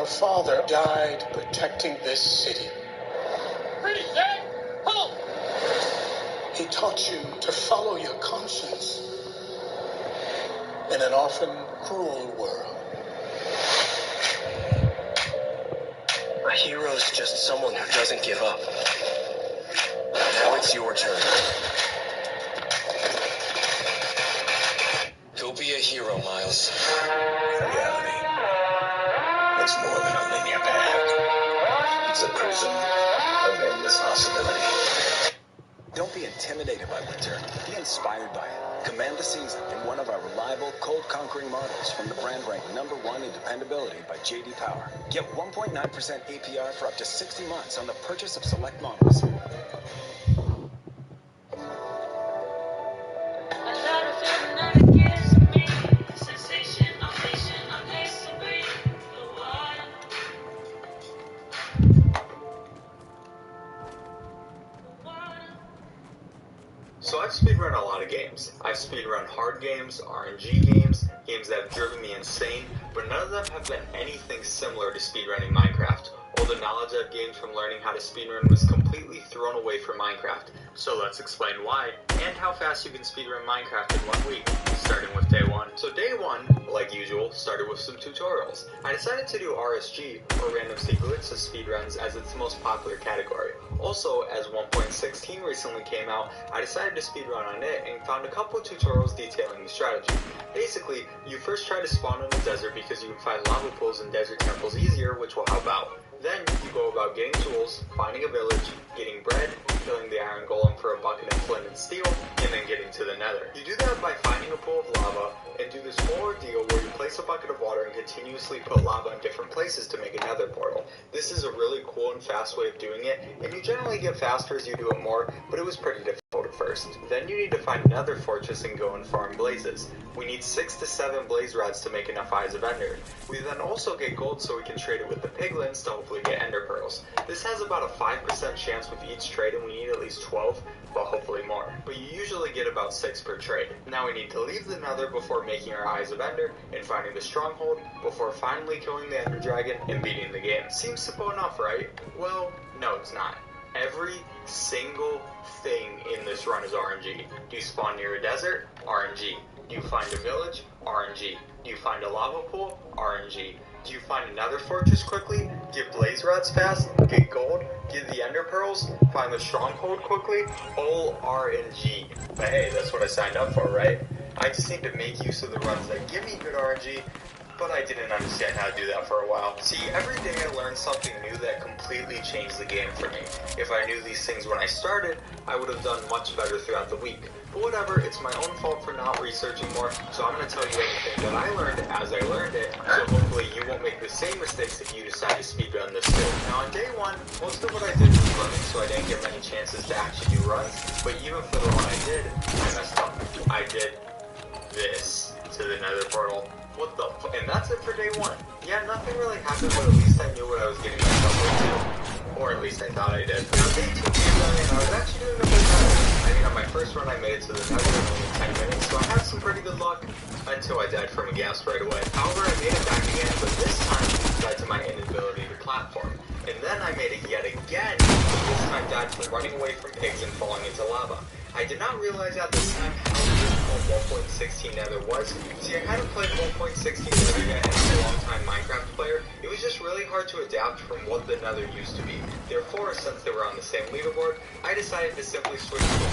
Your father died protecting this city. Freeze, Dad! Halt! He taught you to follow your conscience in an often cruel world. A hero's just someone who doesn't give up. Now it's your turn. Go be a hero, Miles. Reality. It's more than a linear path. It's a prison of endless possibility. Don't be intimidated by winter. Be inspired by it. Command the season in one of our reliable, cold-conquering models from the brand ranked #1 in dependability by J.D. Power. Get 1.9% APR for up to 60 months on the purchase of select models. So I've speedrun a lot of games. I've speedrun hard games, RNG games, games that have driven me insane, but none of them have been anything similar to speedrunning Minecraft. All the knowledge I've gained from learning how to speedrun was completely thrown away for Minecraft. So let's explain why, and how fast you can speedrun Minecraft in 1 week, starting with day 1. So day 1, like usual, started with some tutorials. I decided to do RSG, or Random Secrets of Speedruns, as it's the most popular category. Also, as 1.16 recently came out, I decided to speedrun on it and found a couple of tutorials detailing the strategy. Basically, you first try to spawn in the desert because you can find lava pools and desert temples easier, which will help out. Then, you go about getting tools, finding a village, getting bread, killing the iron golem for a bucket of flint and steel, and then getting to the nether. You do that by finding a pool of lava, and do this whole ordeal where you place a bucket of water and continuously put lava in different places to make a nether portal. This is a really cool and fast way of doing it, and you generally get faster as you do it more, but it was pretty difficult at first. Then you need to find another fortress and go and farm blazes. We need 6 to 7 blaze rods to make enough Eyes of Ender. We then also get gold so we can trade it with the piglins to hopefully get ender pearls. This has about a 5% chance with each trade, and we need at least 12, but hopefully more. But you usually get about 6 per trade. Now we need to leave the nether before making our Eyes of Ender and finding the stronghold before finally killing the ender dragon and beating the game. Seems simple enough, right? Well, no, it's not. Every single thing in this run is RNG. Do you spawn near a desert? RNG. Do you find a village? RNG. Do you find a lava pool? RNG. Do you find another fortress quickly? Get blaze rods fast? Get gold? Get the ender pearls? Find the stronghold quickly? All RNG. But hey, that's what I signed up for, right? I just need to make use of the runs that give me good RNG, but I didn't understand how to do that for a while. See, every day I learned something new that completely changed the game for me. If I knew these things when I started, I would have done much better throughout the week. But whatever, it's my own fault for not researching more, so I'm going to tell you everything that I learned as I learned it, so hopefully you won't make the same mistakes if you decide to speedrun this too. Now on day 1, most of what I did was running, so I didn't get many chances to actually do runs, but even for the one I did, I messed up. I did this to the nether portal. What the f- and that's it for day 1. Yeah, nothing really happened, but at least I knew what I was getting myself into. Or at least I thought I did. Now day 2 came down and I was actually doing a bit better. I mean, on my first run I made it to the nether in only 10 minutes, so I had some pretty good luck until I died from a gas right away. However, I made it back again, but this time died to my inability to platform. And then I made it yet again, but this time died from running away from pigs and falling into lava. I did not realize at this time how difficult 1.16 Nether was. See, I hadn't played 1.16 Nether yet as a long-time Minecraft player. It was just really hard to adapt from what the Nether used to be. Therefore, since they were on the same leaderboard, I decided to simply switch to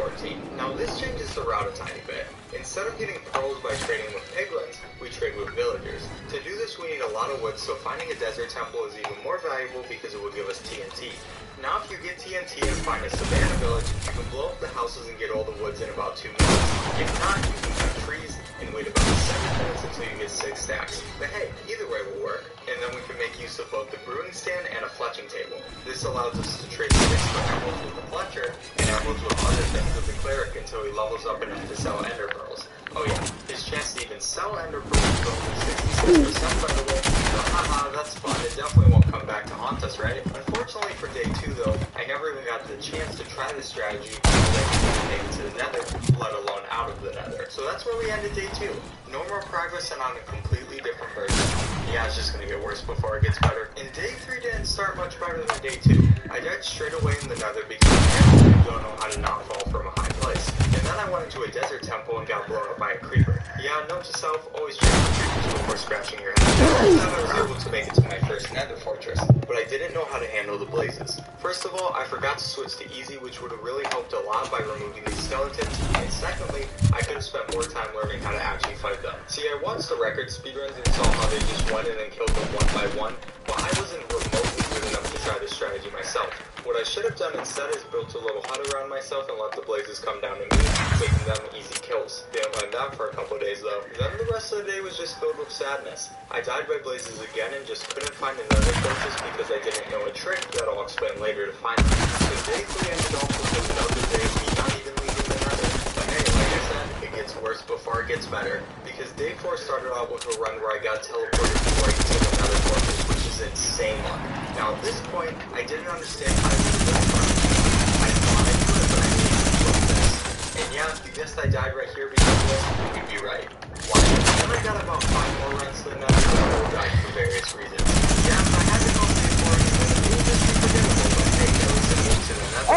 1.14. Now, this changes the route a tiny bit. Instead of getting pearls by trading with piglins, we trade with villagers. To do this, we need a lot of wood, so finding a desert temple is even more valuable because it will give us TNT. Now if you get TNT and find a savannah village, you can blow up the houses and get all the woods in about 2 minutes. If not, you can cut trees and wait about 7 minutes until you get 6 stacks. But hey, either way will work. And then we can make use of both the brewing stand and a fletching table. This allows us to trade sticks for emeralds with the fletcher and emeralds with other things with the cleric until he levels up enough to sell ender pearls. Oh yeah, his chance to even sell ender pearls is only 66% by the way, so haha, that's fun, it definitely won't come back to haunt us, right? Unfortunately for day 2 though, I never even got the chance to try this strategy because I couldn't make it to the nether, let alone out of the nether. So that's where we ended day 2. No more progress and on a completely different version. Yeah, it's just gonna get worse before it gets better. And day 3 didn't start much better than day 2. I died straight away in the nether because I don't know how to not fall from a high place. And then I went into a desert temple and got blown up by a creeper. Yeah, note to self, always check for creepers before scratching your head. This time I was able to make it to my first nether fortress, but I didn't know how to handle the blazes. First of all, I forgot to switch to easy, which would have really helped a lot by removing these skeletons, and secondly, I could have spent more time learning how to actually fight them. See, I watched the record speedruns and saw how they just went in and killed them one by one, but I wasn't remotely good enough to try this strategy myself. What I should have done instead is built a little hut around myself and let the blazes come down to me, making them easy kills. Didn't find that for a couple of days though. Then the rest of the day was just filled with sadness. I died by blazes again and just couldn't find another fortress because I didn't know a trick that I'll explain later to find them. So day 3 ended off with another day of me not even leaving the nether. But hey, like I said, it gets worse before it gets better. Because day 4 started out with a run where I got teleported right to the nether fortress, which is insane luck. Now at this point, I didn't understand how to do this run. I thought I could, but I needed to flip this. And yeah, if you guessed I died right here because of this, you'd be right. Why? Then I got about 5 more runs to the nether and I died for various reasons. Yeah, if I had to go before anything, it would just be forgettable, but hey, there was a move to the nether.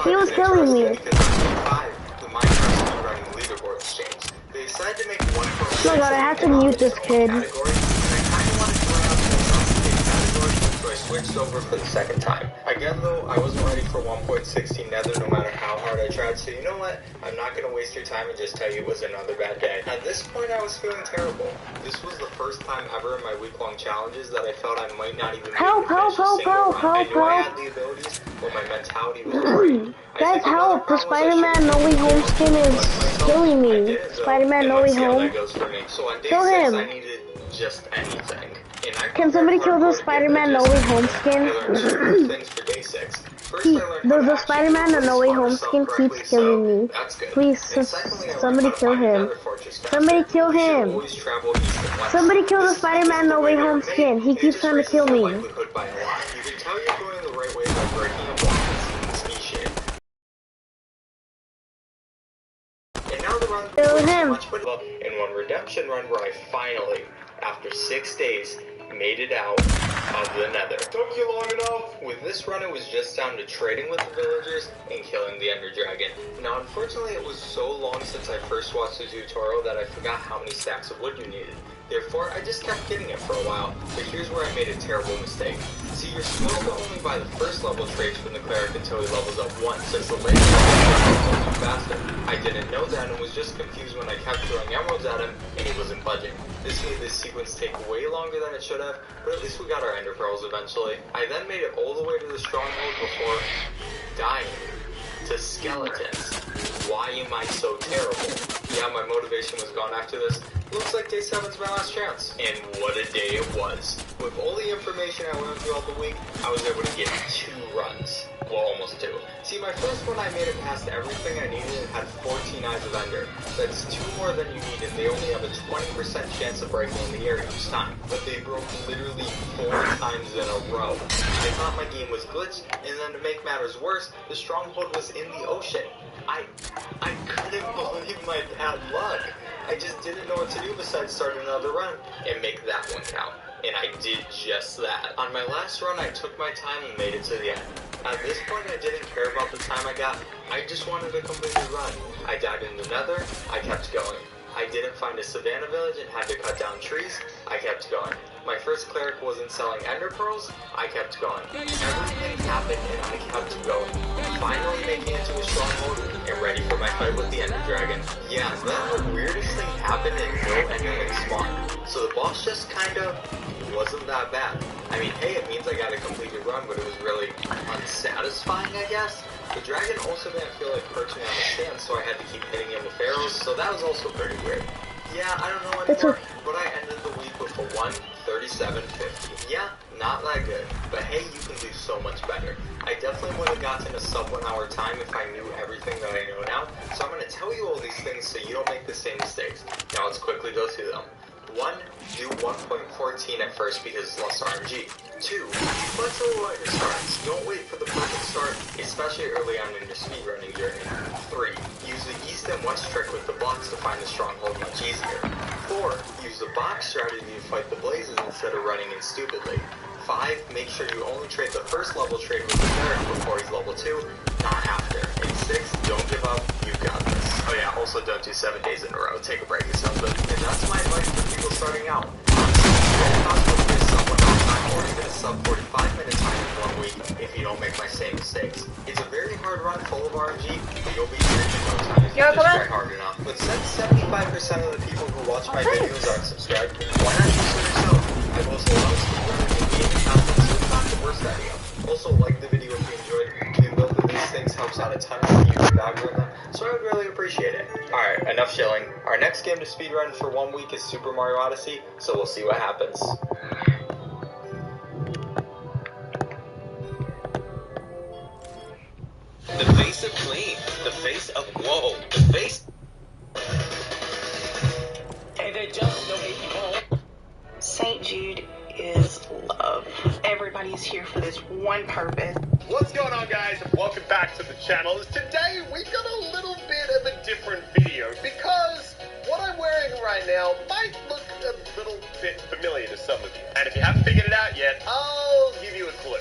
He was killing me. Because on day 5, the Minecraft speedrunning leaderboards changed. They decided to make one from Oh my god, I have to mute this kid. category, and I kind of wanted to run out to a category, so I switched over for the second time. Again though, I wasn't ready for 1.16 nether no matter how hard I tried, so you know what? I'm not going to waste your time and just tell you it was another bad day. At this point I was feeling terrible. This was the first time ever in my week-long challenges that I felt I might not even be able to finish a single run. I knew I had the abilities, but my mentality was great. Guys, help! The Spider-Man No Way Home skin is killing me. Spider-Man No Way Home. So on day Kill 6, him. I needed just anything. Can somebody kill the Spider-Man No Way Home skin? Things for day 6. First, I learned how to The Spider-Man No Way Home skin keeps killing me. Please, somebody kill him. Somebody kill him. Somebody kill the Spider-Man No Way Home skin. He keeps trying to kill me. You can tell you're going the right way by breaking a block in the speed shape. And now the run Kill him. much better in one redemption run where I finally, after 6 days, made it out of the nether. Took you long enough. With this run, it was just down to trading with the villagers and killing the ender dragon. Now, unfortunately, it was so long since I first watched the tutorial that I forgot how many stacks of wood you needed. Therefore, I just kept getting it for a while, but here's where I made a terrible mistake. See, you're supposed to only buy the first level trades from the cleric until he levels up once, since the later levels go faster. I didn't know that and was just confused when I kept throwing emeralds at him and he wasn't budging. This made this sequence take way longer than it should have, but at least we got our ender pearls eventually. I then made it all the way to the stronghold before dying to skeletons. Why am I so terrible? Yeah, my motivation was gone after this. Looks like day 7's my last chance. And what a day it was. With all the information I learned throughout the week, I was able to get 2 runs. Well, almost 2. See, my first one I made it past everything I needed and had 14 Eyes of Ender. That's 2 more than you need, and they only have a 20% chance of breaking in the air each time. But they broke literally 4 times in a row. I thought my game was glitched, and then to make matters worse, the stronghold was in the ocean. I couldn't believe my bad luck. I just didn't know what to do besides start another run and make that one count. And I did just that. On my last run, I took my time and made it to the end. At this point, I didn't care about the time I got. I just wanted to complete the run. I died in the nether. I kept going. I didn't find a savannah village and had to cut down trees. I kept going. My first cleric wasn't selling ender pearls. I kept going. Everything happened and I kept going. Finally making it to a stronghold and ready for my fight with the ender dragon. Yeah, then the weirdest thing happened and no enderman spawned. So the boss just kinda wasn't that bad. I mean, hey, it means I got a completed run, but it was really unsatisfying, I guess. The dragon also didn't feel like perching on the stand, so I had to keep hitting him with arrows, so that was also pretty weird. Yeah, I don't know anymore, but I ended the week with a 1:37.50. Yeah, not that good, but hey, you can do so much better. I definitely would have gotten a sub 1 hour time if I knew everything that I know now, so I'm going to tell you all these things so you don't make the same mistakes. Now let's quickly go through them. 1. Do 1.14 at first because it's less RNG. 2. Flex a little at your starts. Don't wait for the perfect start, especially early on in your speedrunning journey. 3. Use the east and west trick with the blocks to find the stronghold much easier. 4. Use the box strategy to fight the blazes instead of running in stupidly. 5. Make sure you only trade the first level trade with the Derek before he's level 2, not after. And 6. Don't give up, you've got this. Oh yeah, also don't do 7 days in a row. Take a break or something. And that's my advice for people starting out. It's possible to get someone on time or even a sub 45-minute time in 1 week if you don't make my same mistakes. It's a very hard run full of RNG, but you'll be rich in no time if you just try hard enough. But since 75% of the people who watch my videos aren't subscribed, why not do so yourself? I post a lot of speedrunning and gaming content, so it's not the worst idea. Also, like the video if you enjoyed. Doing both of these things helps out a ton of the YouTube algorithm, so I would really appreciate it. Alright, enough shilling. Our next game to speedrun for 1 week is Super Mario Odyssey, so we'll see what happens. The face of clean. The face of whoa. The face... And they just don't make you wrong. St. Jude is love. Everybody's here for this one purpose. What's going on, guys? Welcome back to the channel. Today we've got a little bit of a different video because what I'm wearing right now might look a little bit familiar to some of you. And if you haven't figured it out yet, I'll give you a clue.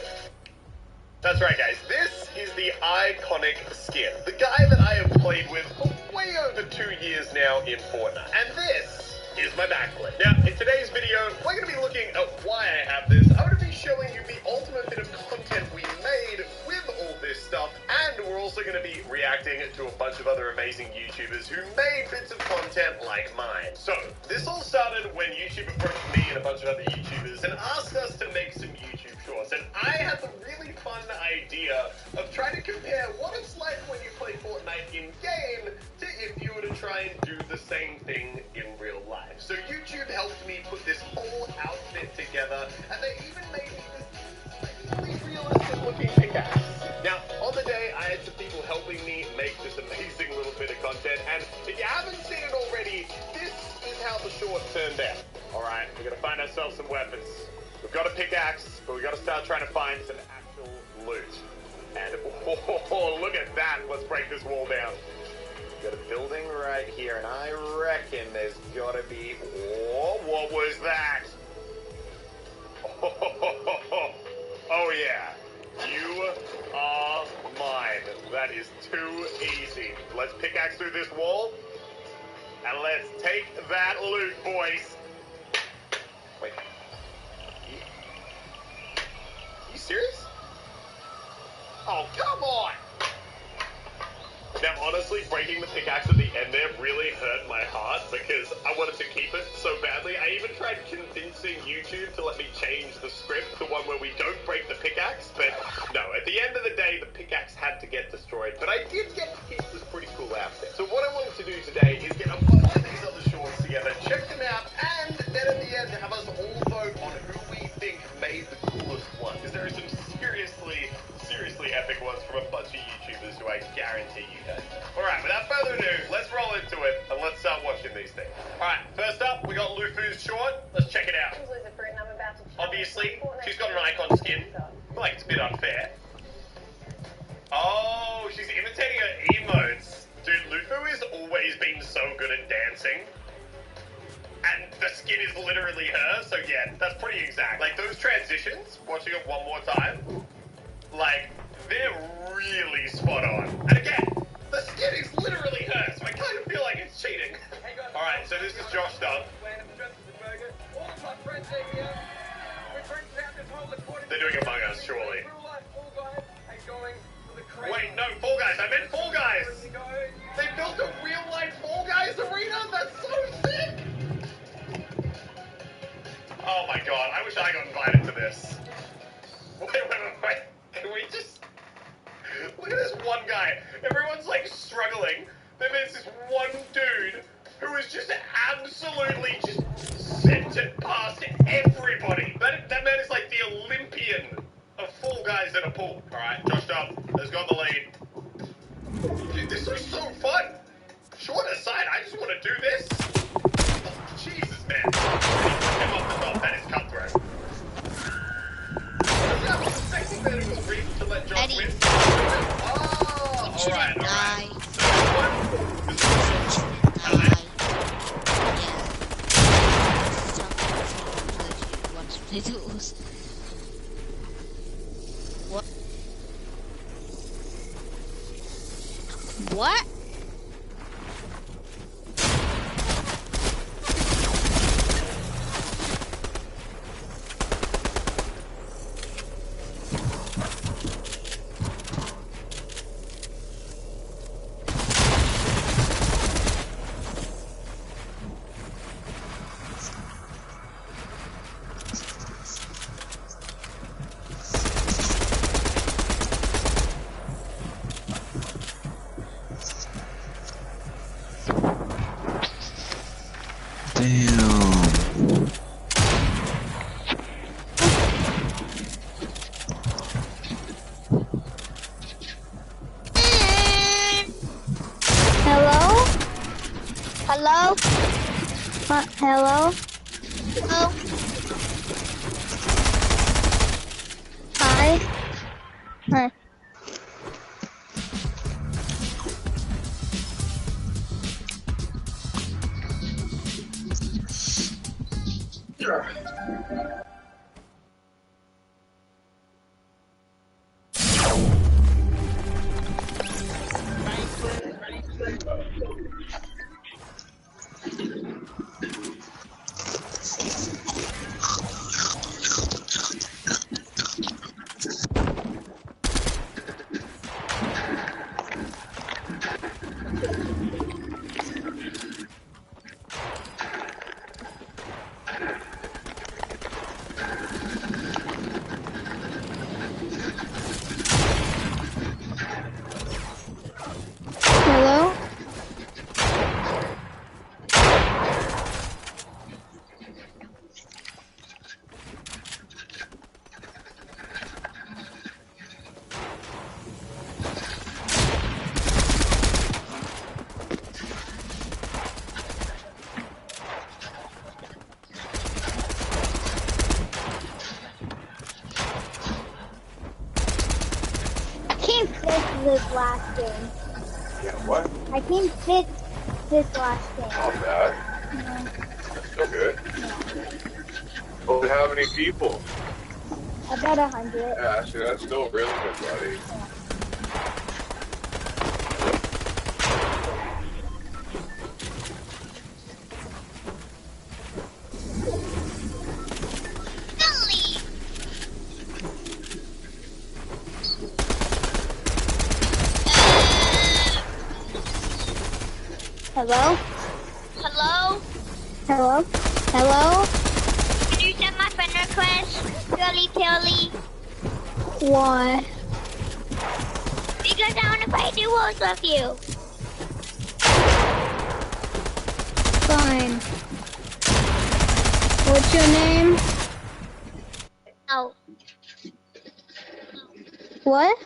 That's right, guys. This is the iconic skin. The guy that I have played with for way over 2 years now in Fortnite. And this is my backplate. Now, in today's video, we're going to be looking at why I have this. I'm going to be showing you the ultimate bit of content we made with all this stuff, and we're also going to be reacting to a bunch of other amazing YouTubers who made bits of content like mine. So, this all started when YouTube approached me and a bunch of other YouTubers and asked us to make some YouTube shorts, and I had the really fun idea of trying to compare what it's like when you play Fortnite in-game to if you were to try and do the same thing in real life. So YouTube helped me put this whole outfit together, and they even made me this really realistic looking pickaxe. Now, on the day, I had some people helping me make this amazing little bit of content, and if you haven't seen it already, this is how the short turned out. Alright, we're gonna find ourselves some weapons. We've got a pickaxe, but we gotta start trying to find some actual loot. And, oh, look at that! Let's break this wall down. Got a building right here, and I reckon there's gotta be... Oh, what was that? Oh yeah, you are mine. That is too easy. Let's pickaxe through this wall, and let's take that loot, boys. Wait, you serious? Oh, come on! Now, honestly, breaking the pickaxe at the end there really hurt my heart because I wanted to keep it so badly. I even tried convincing YouTube to let me change the script to one where we don't break the pickaxe, but no, at the end of the day, the pickaxe had to get destroyed, but I did get to keep this pretty cool outfit. So what I wanted to do today is get a bunch of these other shorts together, check them out, and then at the end, have us all vote on who we think made the coolest one, because there are some seriously epic ones from a bunch of YouTubers who I guarantee you guys know. Alright, without further ado, let's roll into it and let's start watching these things. Alright, first up, we got Lufu's short. Let's check it out. Obviously, she's got an icon skin. I feel like it's a bit unfair. Oh, she's imitating her emotes. Dude, Lufu has always been so good at dancing. And the skin is literally her, so yeah, that's pretty exact. Like, those transitions, watching it one more time, like, they're really spot on. And again, the skin is literally her, so I kind of feel like it's cheating. Alright, so this is Josh Dunk. They're doing Among Us, surely. Wait, no, Fall Guys, I meant Fall Guys! They built a real-life Fall Guys arena? That's so sick! Oh my god, I wish I got invited to this. Wait. Can we just... Look at this one guy. Everyone's like struggling. Then there's this one dude who is just absolutely just sent it past everybody. That man is like the Olympian of Fall Guys in a pool. Alright, Josh up. Let's go on the lead. Dude, this is so fun. Short aside, I just want to do this. Oh, Jesus stand. And he took him off the top, that is cutthroat. The second man who was briefed to let Josh win. Oh, alright, alright. What? What? Hello? Hello? Hello? Hi? Hi. Hello? I can't fix this last game. Yeah, what? I can't fix this last game. Not bad. No. That's still good. Well, how many people? About 100. Yeah, actually, that's still really good, buddy. Hello? Hello? Hello? Hello? Can you send my friend request? Girly Pilly? Why? Because I want to play duos with you. Fine. What's your name? Oh. What?